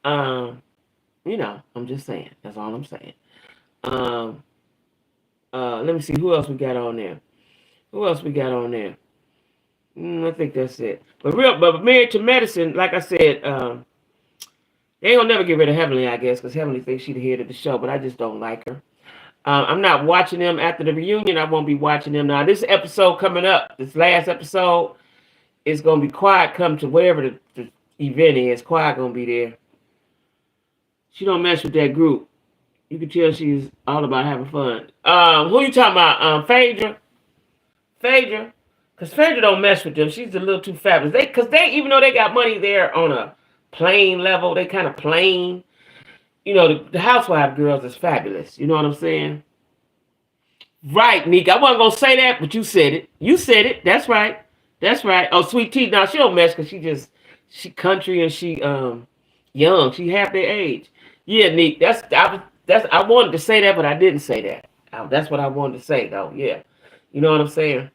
I'm just saying. That's all I'm saying. Let me see. Who else we got on there? I think that's it. But Married to Medicine, like I said, they ain't gonna never get rid of Heavenly, I guess, because Heavenly thinks she's the head of the show, but I just don't like her. I'm not watching them after the reunion. I won't be watching them now. This episode coming up, this last episode, is gonna be Quiet come to whatever the event is. Quiet gonna be there. She don't mess with that group. You can tell she's all about having fun. Who you talking about? Phaedra. Because Phaedra don't mess with them. She's a little too fabulous. They even though they got money there on a plain level, they kind of plain. The housewife girls is fabulous. You know what I'm saying? Right, Nick. I wasn't going to say that, but you said it. That's right. Oh, Sweet Tea. Now, she don't mess because she country and she young. She half their age. Yeah, Nick. I wanted to say that, but I didn't say that. That's what I wanted to say, though. Yeah. You know what I'm saying?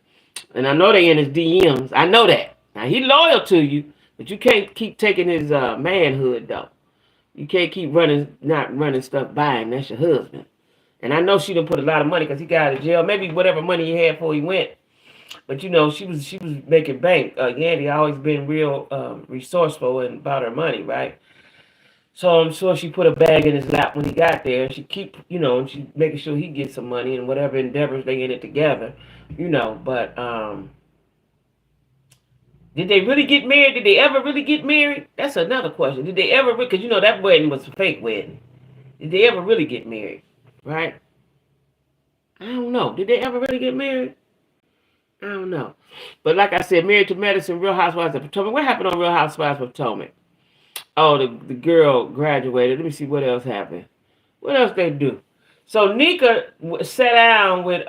And I know they in his DMs. I know that. Now, he loyal to you, but you can't keep taking his manhood, though. You can't keep not running stuff by him. That's your husband. And I know she done put a lot of money because he got out of jail. Maybe whatever money he had before he went. But, she was making bank. Yandy always been real resourceful about her money, right? So I'm sure she put a bag in his lap when he got there. And she keep, and she making sure he gets some money and whatever endeavors they in it together, But did they really get married? Did they ever really get married? That's another question. Did they ever? Because that wedding was a fake wedding. Did they ever really get married? Right? I don't know. Did they ever really get married? I don't know. But like I said, Married to Medicine, Real Housewives of Potomac. What happened on Real Housewives of Potomac? Oh, the girl graduated. Let me see what else happened. What else they do? So Nika sat down with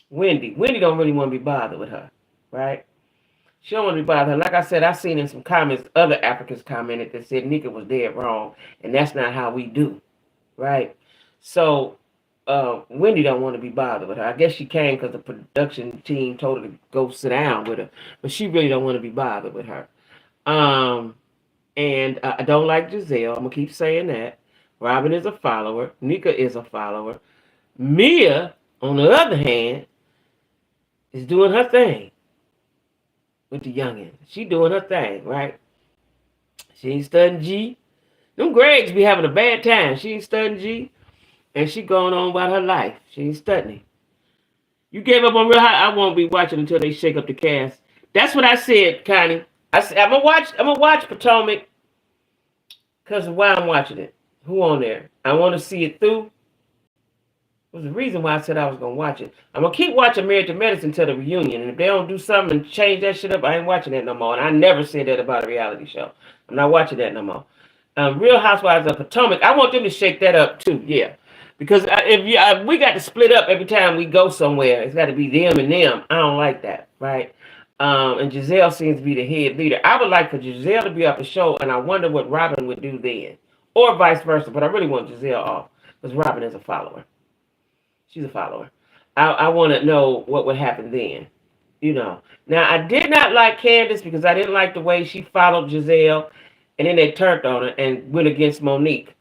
Wendy. Wendy don't really want to be bothered with her, right? She don't want to be bothered. Like I said, I seen in some comments, other Africans commented that said Nika was dead wrong, and that's not how we do, right? So Wendy don't want to be bothered with her. I guess she came because the production team told her to go sit down with her, but she really don't want to be bothered with her. Um, and I don't like Giselle. I'm gonna keep saying that. Robin is a follower. Nika is a follower. Mia, on the other hand, is doing her thing with the youngin. She doing her thing, right? She ain't studying G. Them Gregs be having a bad time. She ain't studying G, and she going on about her life. She ain't studying. You gave up on Real High. I won't be watching until they shake up the cast. That's what I said, Connie. I said I'm gonna watch. I'm gonna watch Potomac because of why I'm watching it. Who on there? I want to see it through. Was the reason why I said I was gonna watch it. I'm gonna keep watching Married to Medicine until the reunion, and if they don't do something and change that shit up, I ain't watching that no more. And I never said that about a reality show. I'm not watching that no more. Real Housewives of Potomac, I want them to shake that up too. Yeah, because we got to split up every time we go somewhere. It's got to be them and them. I don't like that, right? And Giselle seems to be the head leader. I would like for Giselle to be off the show, and I wonder what Robin would do then, or vice versa. But I really want Giselle off because Robin is a follower. She's a follower. I want to know what would happen then. You know. Now, I did not like Candace because I didn't like the way she followed Giselle, and then they turned on her and went against Monique.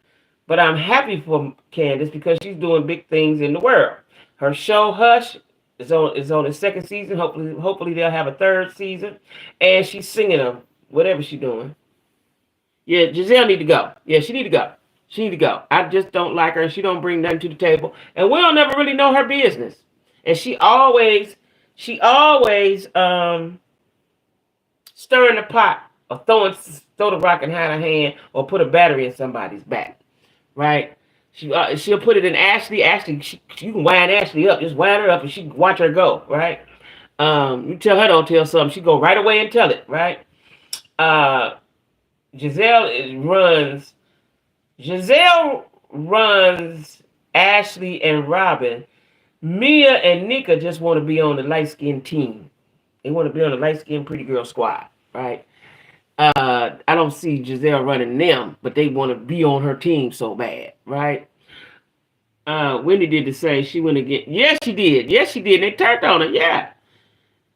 But I'm happy for Candace because she's doing big things in the world. Her show Hush is on its second season. Hopefully they'll have a third season, and she's singing them whatever she's doing. Yeah, Giselle need to go. Yeah, she need to go. She need to go. I just don't like her. She don't bring nothing to the table, and we don't never really know her business. And she always stirring the pot or throw the rock and hide her hand or put a battery in somebody's back, right? She'll put it in Ashley. Ashley, you can wind Ashley up. Just wind her up, and she watch her go, right? You tell her don't tell something, she go right away and tell it, right? Giselle runs Ashley and Robin. Mia and Nika just want to be on the light-skinned team. They want to be on the light-skinned pretty girl squad, right? I don't see Giselle running them, but they want to be on her team so bad, right? Wendy did the same. She went again. Yes, she did. Yes, she did. They turned on her. Yeah.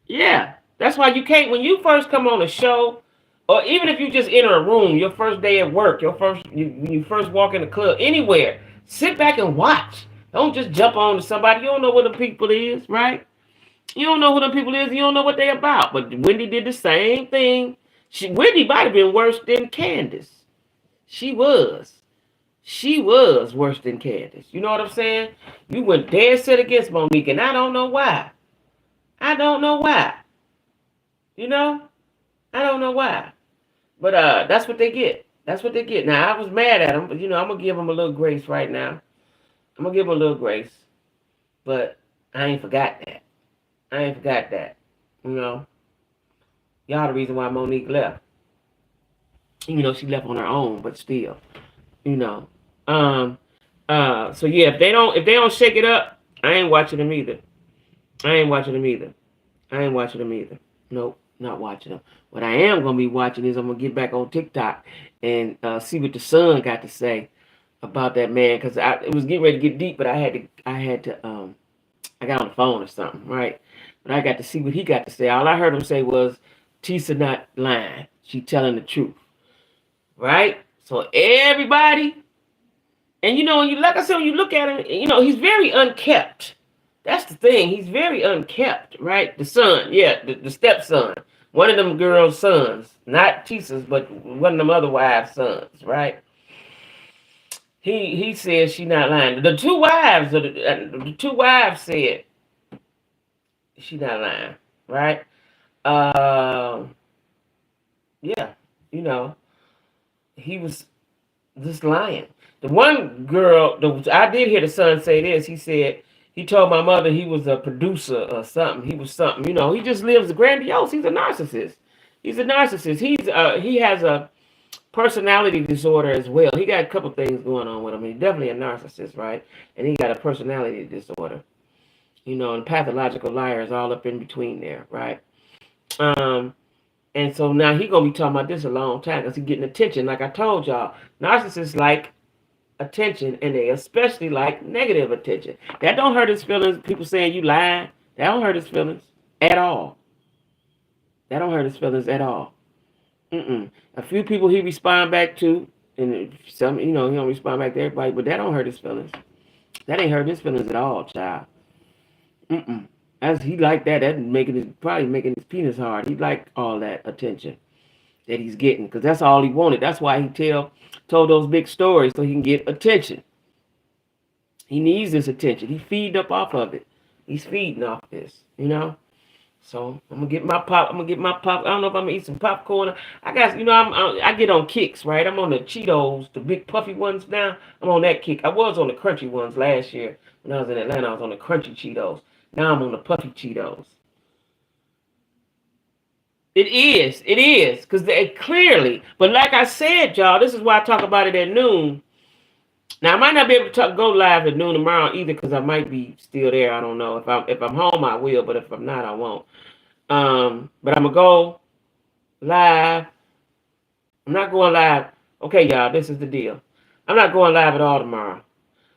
Yeah. That's why you can't, when you first come on a show, or even if you just enter a room, your first day at work, when you first walk in the club, anywhere, sit back and watch. Don't just jump on to somebody. You don't know what the people is, right? You don't know who the people is. You don't know what they about. But Wendy did the same thing. Wendy might have been worse than Candace. She was. She was worse than Candace. You know what I'm saying? You went dead set against Monique, and I don't know why. I don't know why. You know? I don't know why. But that's what they get. That's what they get. Now, I was mad at them, but, you know, I'm going to give them a little grace right now. I'm going to give them a little grace. But I ain't forgot that. I ain't forgot that. You know? Y'all the reason why Monique left. Even though she left on her own, but still. You know. So yeah, if they don't shake it up, I ain't watching them either. I ain't watching them either. Nope, not watching them. What I am gonna be watching is I'm gonna get back on TikTok and see what the son got to say about that man, because it was getting ready to get deep, but I got on the phone or something, right? But I got to see what he got to say. All I heard him say was, Tisa not lying. She telling the truth. Right? So everybody, and you know, like I said, when you look at him, you know, he's very unkept. That's the thing. He's very unkept, right? The son, yeah, the stepson. One of them girls' sons. Not Tisa's, but one of them other wives' sons, right? He says she not lying. The two wives said she not lying, right? Yeah, you know, he was just lying. The one girl, I did hear the son say this. He said he told my mother he was a producer or something. He was something, you know. He just lives grandiose. He's a narcissist. He has a personality disorder as well. He got a couple things going on with him. He's definitely a narcissist, right? And he got a personality disorder. You know, and pathological liars all up in between there, right? And so now he gonna be talking about this a long time because he's getting attention. Like I told y'all, narcissists like attention, and they especially like negative attention. That don't hurt his feelings. People saying you lying, that don't hurt his feelings at all. That don't hurt his feelings at all. A few people he respond back to, and some, he don't respond back to everybody, but that don't hurt his feelings. That ain't hurt his feelings at all, child. Mm-mm. As he like that, probably making his penis hard. He like all that attention that he's getting, because that's all he wanted. That's why he told those big stories, so he can get attention. He needs this attention. He feeding up off of it. He's feeding off this. So I'm gonna get my pop. I don't know if I'm gonna eat some popcorn. I got, I get on kicks, right? I'm on the Cheetos, the big puffy ones now. I'm on that kick. I was on the crunchy ones last year when I was in Atlanta. I was on the crunchy Cheetos. Now I'm on the puffy Cheetos. It is, because they clearly. But like I said, y'all, this is why I talk about it at noon. Now I might not be able to go live at noon tomorrow either, because I might be still there. I don't know. If I'm home, I will. But if I'm not, I won't. But I'm gonna go live. I'm not going live. Okay, y'all, this is the deal. I'm not going live at all tomorrow,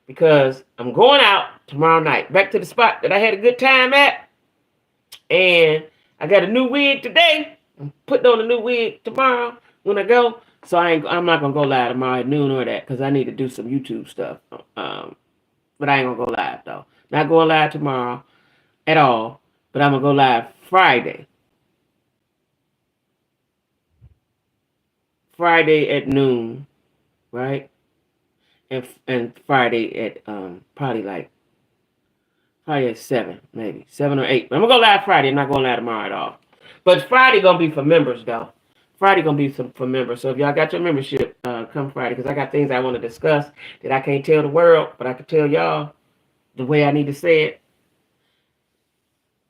because I'm going out tomorrow night, back to the spot that I had a good time at, and I got a new wig today. I'm putting on a new wig tomorrow when I go. So I'm not gonna go live tomorrow at noon or that, because I need to do some YouTube stuff. But I ain't gonna go live though. Not going live tomorrow at all. But I'm gonna go live Friday. Friday at noon, right? And Friday at probably at 7, maybe 7 or 8. But I'm gonna go live Friday. I'm not going live tomorrow at all. But Friday gonna be for members though. Friday gonna be for members. So if y'all got your membership, come Friday, because I got things I want to discuss that I can't tell the world, but I can tell y'all the way I need to say it.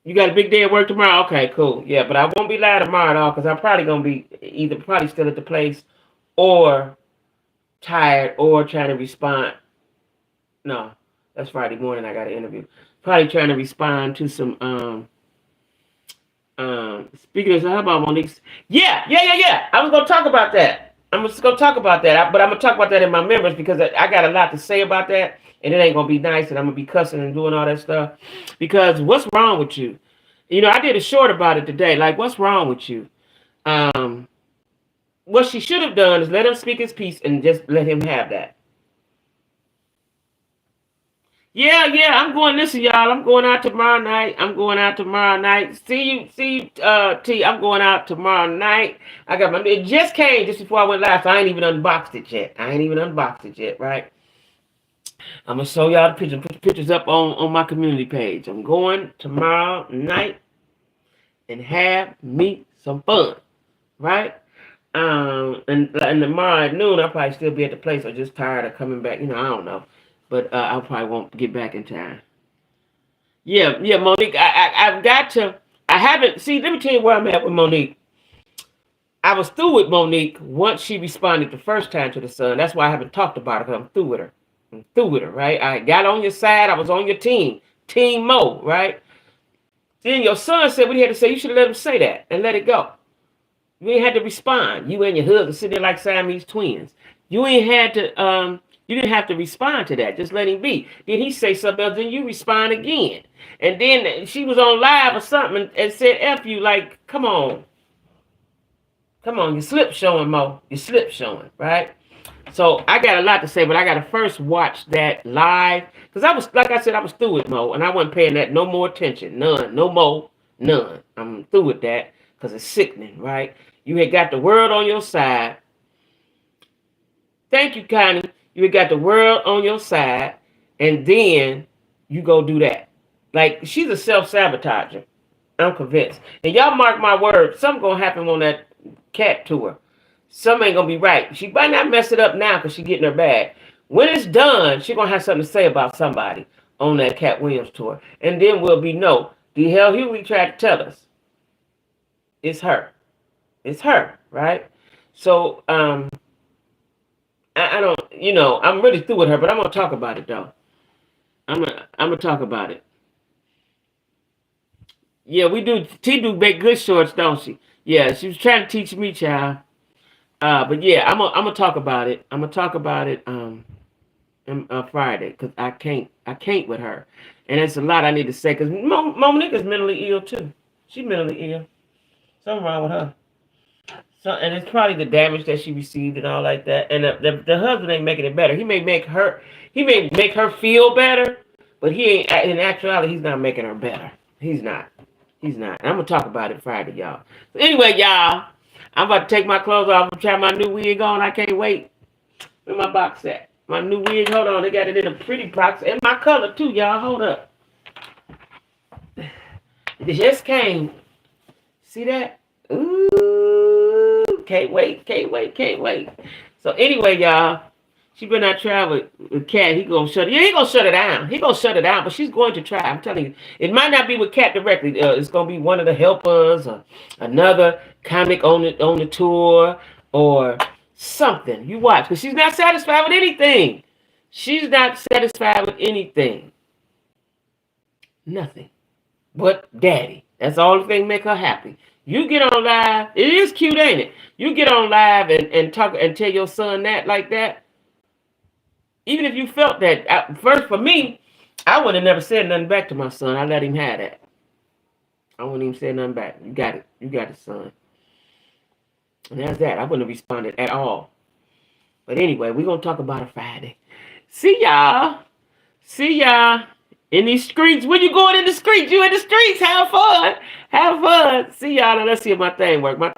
You got a big day at work tomorrow? Okay, cool. Yeah, but I won't be live tomorrow at all, because I'm probably gonna be either probably still at the place, or tired, or trying to respond. No, that's Friday morning. I got an interview. Probably trying to respond to some speaking of, how about Monique's? Yeah. I was gonna talk about that. I'm just gonna talk about that, but I'm gonna talk about that in my members, because I got a lot to say about that, and it ain't gonna be nice, and I'm gonna be cussing and doing all that stuff. Because what's wrong with you? I did a short about it today. Like, what's wrong with you? What she should have done is let him speak his piece and just let him have that. Yeah, I'm going. Listen, y'all. I'm going out tomorrow night. See you, T. I'm going out tomorrow night. It just came just before I went live, so I ain't even unboxed it yet. Right? I'm gonna show y'all the picture. Put the pictures up on my community page. I'm going tomorrow night and have me some fun. Right? And tomorrow at noon, I'll probably still be at the place. I'm just tired of coming back. I don't know. But I probably won't get back in time. Yeah, Monique. I've got to. I haven't. See, let me tell you where I'm at with Monique. I was through with Monique once she responded the first time to the son. That's why I haven't talked about it, because I'm through with her, right? I got on your side. I was on your team. Team Mo, right? Then your son said what he had to say. You should have let him say that and let it go. You ain't had to respond. You and your husband sitting there like Siamese twins. You ain't had to. You didn't have to respond to that. Just let him be. Then he say something else, then you respond again. And then she was on live or something and said, F you, like, come on. You slip showing, Mo. You slip showing, right? So I got a lot to say, but I got to first watch that live. Because like I said, I was through with Mo, and I wasn't paying that no more attention. None. No more. None. I'm through with that, because it's sickening, right? You had got the world on your side. Thank you, Connie. You got the world on your side, and then you go do that. Like, she's a self-sabotager. I'm convinced. And y'all mark my words, something going to happen on that cat tour. Something ain't going to be right. She might not mess it up now because she's getting her bag. When it's done, she's going to have something to say about somebody on that Cat Williams tour. And then we'll be, no, the hell Huey tried to tell us. It's her. It's her, right? So, I don't, I'm really through with her, but I'm going to talk about it, though. I'm gonna talk about it. Yeah, we do. T do make good shorts, don't she? Yeah, she was trying to teach me, child. But yeah, I'm gonna talk about it. I'm gonna talk about it Friday, because I can't with her, and it's a lot I need to say, because Monique is mentally ill too. She's mentally ill. Something wrong with her. So, and it's probably the damage that she received and all like that. And the husband ain't making it better. He may make her feel better, but he ain't. In actuality, he's not making her better. He's not. He's not. And I'm gonna talk about it Friday, y'all. So anyway, y'all, I'm about to take my clothes off and try my new wig on. I can't wait. Where my box at? My new wig. Hold on, they got it in a pretty box and my color too, y'all. Hold up. It just came. See that? Ooh, can't wait, can't wait, can't wait. So anyway, y'all, she better not travel with Cat. He gonna shut it. Yeah, he gonna shut it down. He gonna shut it down, but she's going to try. I'm telling you, it might not be with Cat directly. It's gonna be one of the helpers or another comic on the tour or something. You watch, because she's not satisfied with anything. She's not satisfied with anything. Nothing. But daddy. That's the only thing make her happy. You get on live. It is cute, ain't it? You get on live and talk and tell your son that like that. Even if you felt that. First, for me, I would have never said nothing back to my son. I let him have that. I wouldn't even say nothing back. You got it. You got it, son. And that's that. I wouldn't have responded at all. But anyway, we're going to talk about it Friday. See y'all. See y'all. In these streets. When you going in the streets? You in the streets. Have fun. Have fun. See y'all. Now let's see if my thing work. My thing